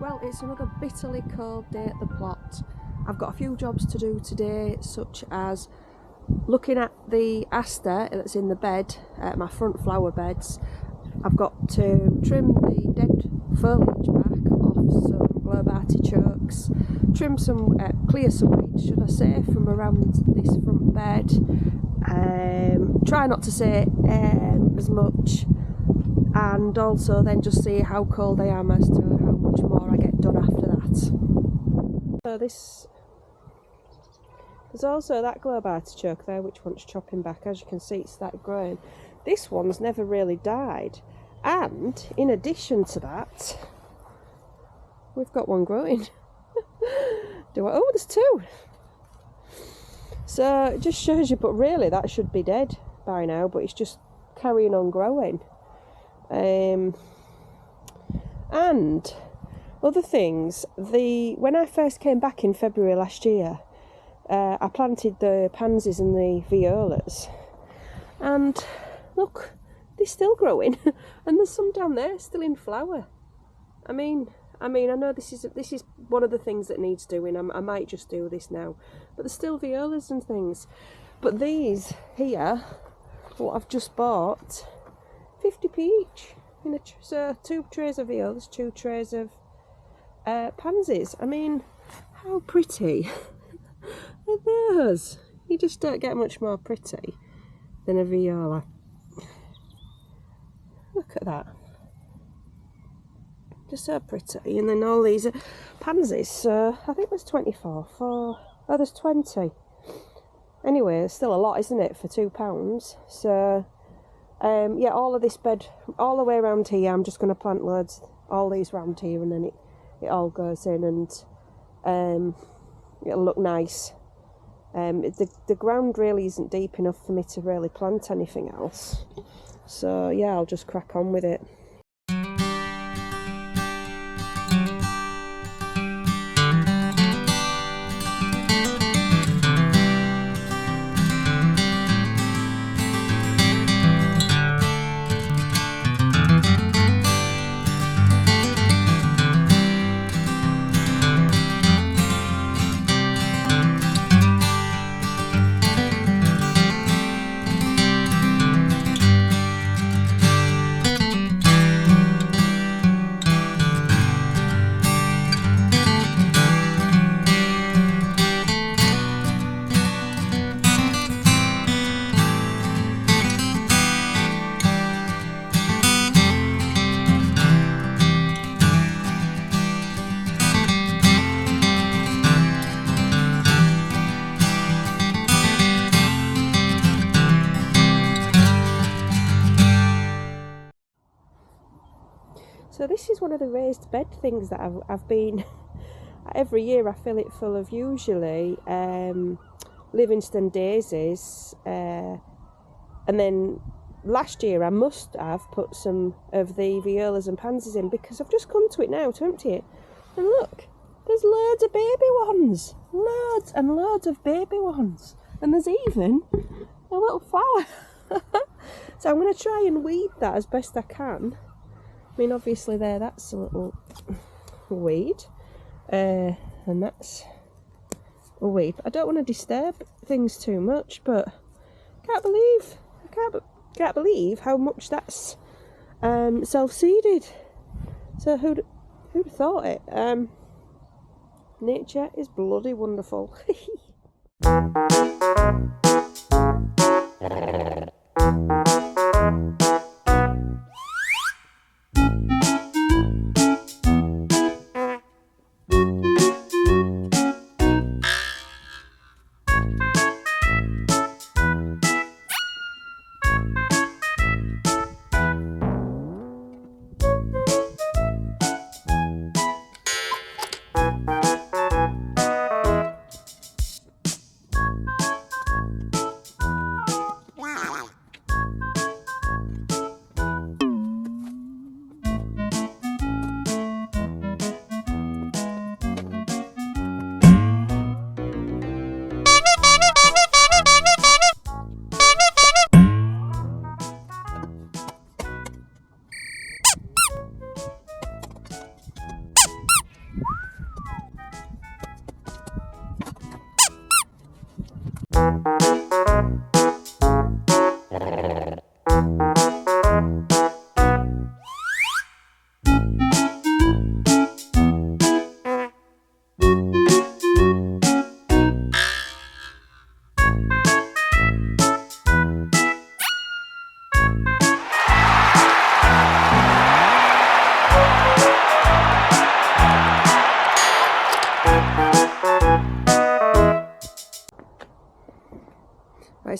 Well, it's another bitterly cold day at the plot. I've got a few jobs to do today, such as looking at the aster that's in the bed, my front flower beds. I've got to trim the dead foliage back off some globe artichokes, trim some, clear some weeds, should I say, from around this front bed. Try not to say as much, and also then just see how cold I am as to how much more I get done after that. So there's also that globe artichoke there which wants chopping back. As you can see, it's started growing. This one's never really died, and in addition to that, we've got one growing. Oh, there's two. So it just shows you, but really that should be dead by now, but it's just carrying on growing. And other things, when I first came back in February last year, I planted the pansies and the violas, and look, they're still growing. And there's some down there still in flower. I mean, I know this is one of the things that needs doing. I might just do this now, but there's still violas and things. But these here, what I've just bought, 50p each. So 2 trays of violas, 2 trays of pansies. I mean, how pretty are those? You just don't get much more pretty than a viola. Look at that. Just so pretty. And then all these pansies. So I think there's 24 for... Oh, there's 20. Anyway, it's still a lot, isn't it, for £2? So... yeah, all of this bed, all the way around here, I'm just going to plant loads, all these round here, and then it all goes in, and it'll look nice. The ground really isn't deep enough for me to really plant anything else, so yeah, I'll just crack on with it. So this is one of the raised bed things that I've been, every year I fill it full of usually Livingston daisies, and then last year I must have put some of the violas and pansies in, because I've just come to it now to empty it, and look, there's loads of baby ones, loads and loads of baby ones, and there's even a little flower. So I'm going to try and weed that as best I can. I mean, obviously that's a little weed, and that's a weed. I don't want to disturb things too much, but I can't believe how much that's self-seeded. So who'd have thought it? Nature is bloody wonderful.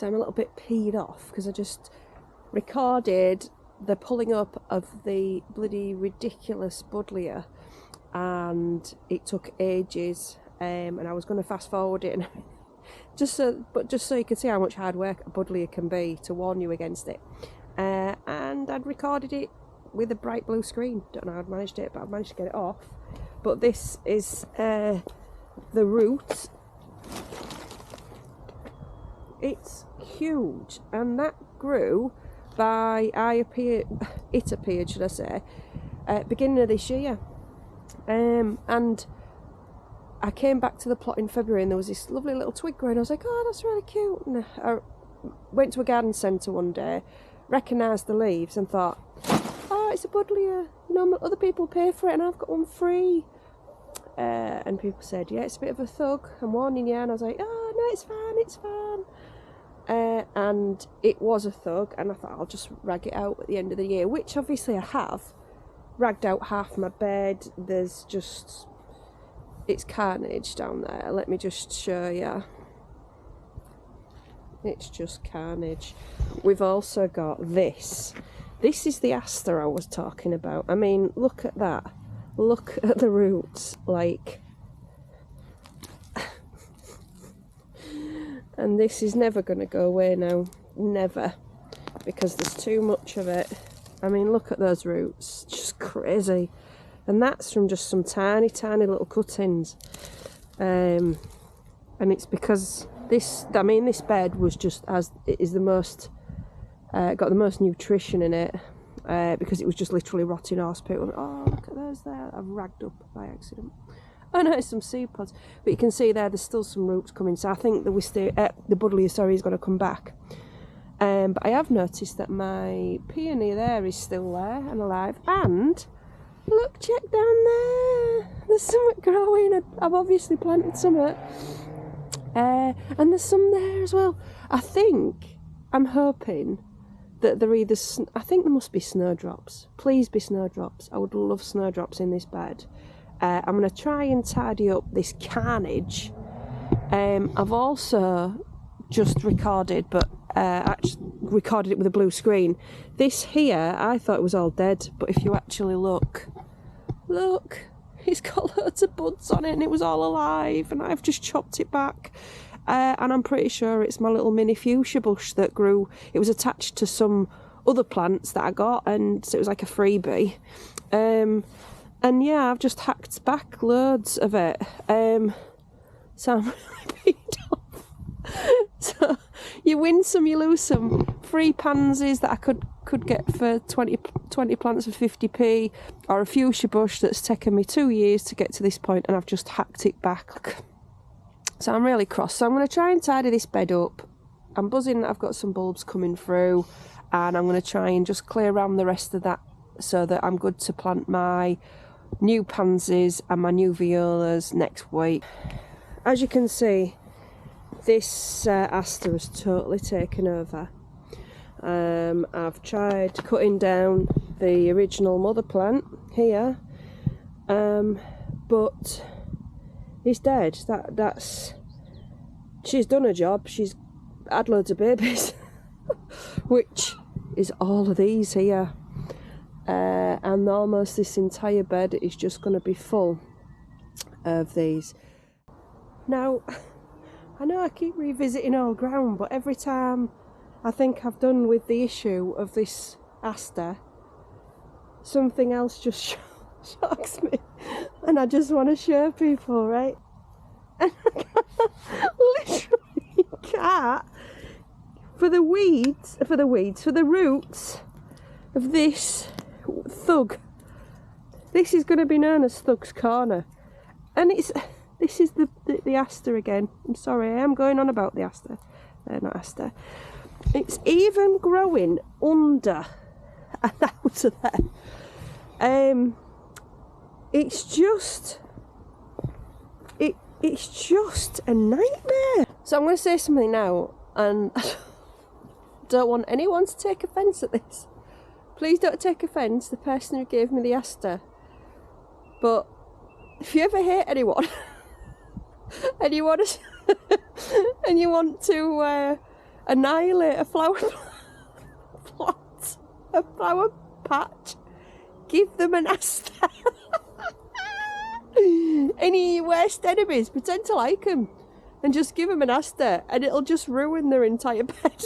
obviously I'm a little bit peed off because I just recorded the pulling up of the bloody ridiculous buddleia, and it took ages, and I was going to fast forward it, and just so you can see how much hard work a buddleia can be, to warn you against it. And I'd recorded it with a bright blue screen. Don't know how I'd managed it, but I've managed to get it off. But this is the root. It's huge, and that grew by it appeared, should I say, beginning of this year. And I came back to the plot in February, and there was this lovely little twig growing. I was like, oh, that's really cute. And I went to a garden centre one day, recognised the leaves, and thought, oh, it's a buddleia. You know, other people pay for it, and I've got one free. And people said, yeah, it's a bit of a thug, I'm warning you. And I was like, oh, no, it's fine, it's fine. And it was a thug, and I thought I'll just rag it out at the end of the year, which obviously I have. Ragged out half my bed. There's just, it's carnage down there. Let me just show you. It's just carnage. We've also got this. This is the aster I was talking about. I mean, look at that. Look at the roots, like. And this is never going to go away now. Never. Because there's too much of it. I mean, look at those roots. Just crazy. And that's from just some tiny, tiny little cuttings. And it's because this bed was just, it is the most, got the most nutrition in it. Because it was just literally rotting horse poo. And, oh, look at those there. I've ragged up by accident. Oh no, it's some seed pods. But you can see there's still some roots coming. So I think the buddleia, sorry, is going to come back. But I have noticed that my peony there is still there and alive. And look, check down there. There's something growing. I've obviously planted something. And there's some there as well. I'm hoping that I think there must be snowdrops. Please be snowdrops. I would love snowdrops in this bed. I'm going to try and tidy up this carnage. I've also just recorded, but actually recorded it with a blue screen. This here, I thought it was all dead, but if you actually look, it's got loads of buds on it, and it was all alive, and I've just chopped it back. And I'm pretty sure it's my little mini fuchsia bush that grew. It was attached to some other plants that I got, and so it was like a freebie. And yeah, I've just hacked back loads of it. So I'm really peed off. So you win some, you lose some. Free pansies that I could get for 20 plants for 50p, or a fuchsia bush that's taken me 2 years to get to this point, and I've just hacked it back. So I'm really cross. So I'm going to try and tidy this bed up. I'm buzzing that I've got some bulbs coming through, and I'm going to try and just clear around the rest of that so that I'm good to plant my new pansies and my new violas next week. As you can see, this aster has totally taken over. I've tried cutting down the original mother plant here, but it's dead. She's done her job. She's had loads of babies, which is all of these here. And almost this entire bed is just going to be full of these. Now, I know I keep revisiting old ground, but every time I think I've done with the issue of this aster, something else just shocks me, and I just want to show people, right? And I literally can't. For the roots of this thug. This is going to be known as Thug's Corner, and this is the aster again. I'm sorry, I am going on about the aster. Not aster. It's even growing under and out of there. It's just a nightmare. So I'm going to say something now, and I don't want anyone to take offence at this. Please don't take offence, the person who gave me the aster. But if you ever hate anyone and you want to annihilate a flower plot, a flower patch, give them an aster. Any worst enemies, pretend to like them and just give them an aster and it'll just ruin their entire bed.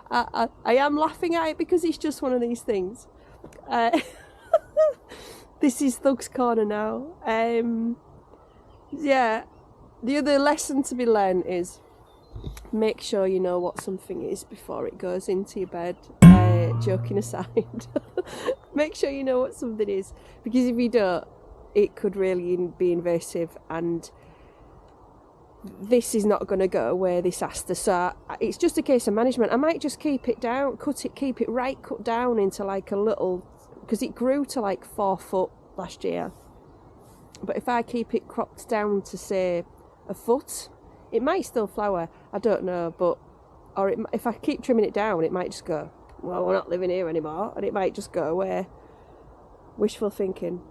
I am laughing at it because it's just one of these things. This is Thug's Corner now. Yeah, the other lesson to be learned is make sure you know what something is before it goes into your bed. Joking aside, make sure you know what something is, because if you don't, it could really be invasive, and this is not going to go away, this aster. So it's just a case of management. I might just keep it down, keep it right cut down into like a little, because it grew to like 4 foot last year. But if I keep it cropped down to say 1 foot, it might still flower, I don't know, but if I keep trimming it down, it might just go, well, we're not living here anymore, and it might just go away. Wishful thinking.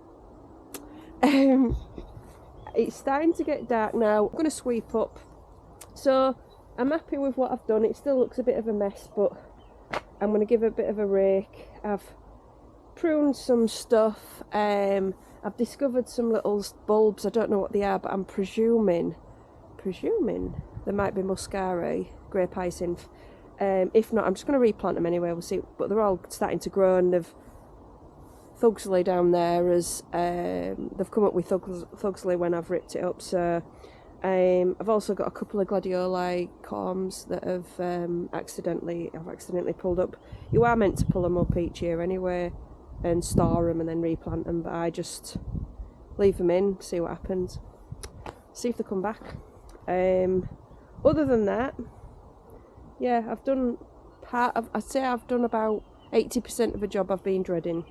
It's starting to get dark now. I'm going to sweep up. So I'm happy with what I've done. It still looks a bit of a mess, but I'm going to give it a bit of a rake. I've pruned some stuff. I've discovered some little bulbs. I don't know what they are, but I'm presuming there might be muscari, grape hyacinth. If not, I'm just going to replant them anyway, we'll see. But they're all starting to grow, and Thugsley down there they've come up with Thugsley when I've ripped it up. So I've also got a couple of gladioli corms that I've accidentally pulled up. You are meant to pull them up each year anyway and store them and then replant them, but I just leave them in, see what happens, see if they come back. Other than that, yeah, I've done I'd say I've done about 80% of a job I've been dreading.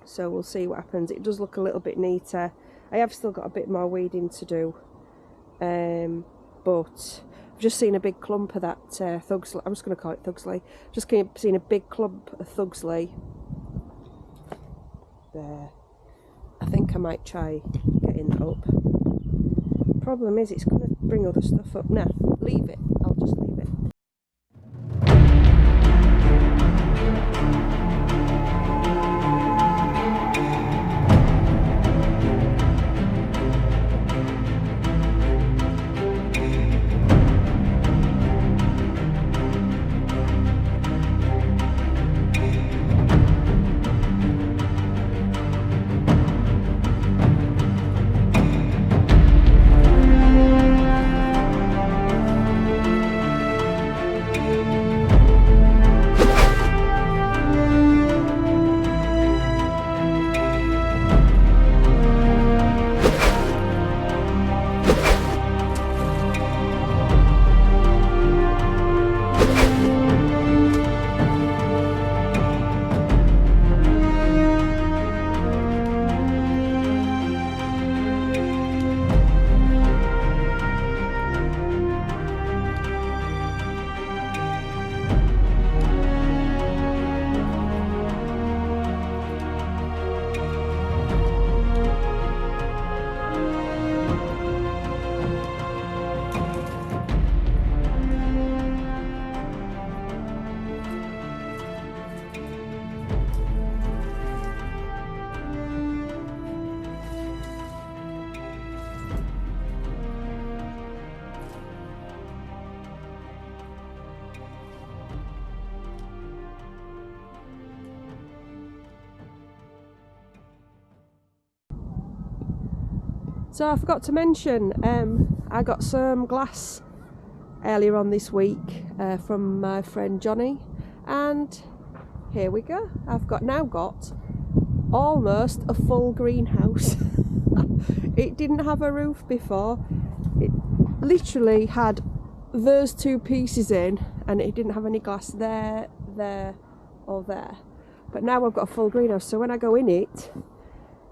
So we'll see what happens. It does look a little bit neater. I have still got a bit more weeding to do. But I've just seen a big clump of that Thugsley. I'm just going to call it Thugsley. Just seen a big clump of Thugsley there. I think I might try getting that up. Problem is, it's going to bring other stuff up. Nah, leave it. I'll just leave it. So I forgot to mention, I got some glass earlier on this week from my friend Johnny, and here we go. I've now got almost a full greenhouse. It didn't have a roof before. It literally had those two pieces in, and it didn't have any glass there or there. But now I've got a full greenhouse, so when I go in it,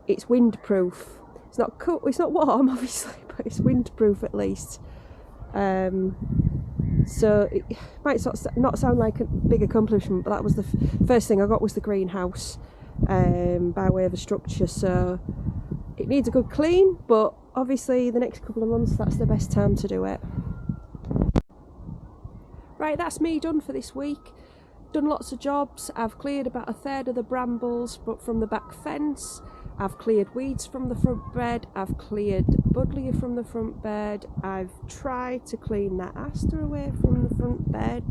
it's windproof. It's not cool, it's not warm obviously, but it's windproof at least. So it might not sound like a big accomplishment, but that was the first thing I got, was the greenhouse by way of a structure. So it needs a good clean, but obviously the next couple of months, that's the best time to do it. Right, that's me done for this week. Done lots of jobs. I've cleared about 1/3 of the brambles but from the back fence. I've cleared weeds from the front bed. I've cleared buddleia from the front bed. I've tried to clean that aster away from the front bed.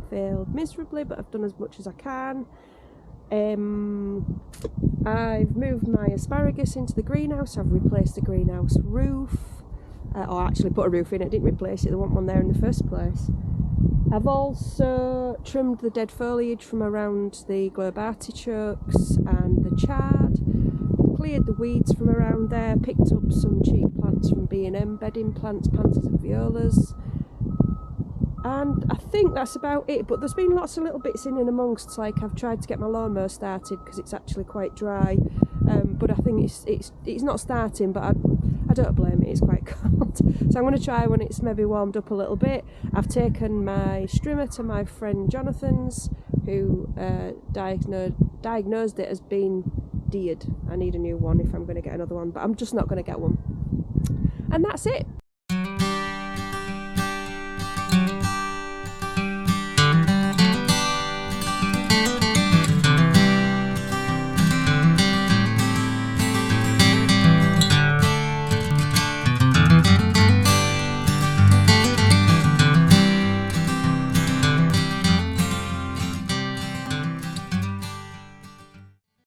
Failed miserably, but I've done as much as I can. I've moved my asparagus into the greenhouse. I've replaced the greenhouse roof. Or actually put a roof in it, didn't replace it, there wasn't one there in the first place. I've also trimmed the dead foliage from around the globe artichokes and the chard, cleared the weeds from around there, picked up some cheap plants from B&M, bedding plants, pansies and violas, and I think that's about it. But there's been lots of little bits in and amongst, like I've tried to get my lawnmower started because it's actually quite dry, but I think it's not starting, but I don't blame it, it's quite cold. So I'm going to try when it's maybe warmed up a little bit. I've taken my strimmer to my friend Jonathan's, who diagnosed it as being deared. I need a new one if I'm going to get another one, but I'm just not going to get one. And that's it.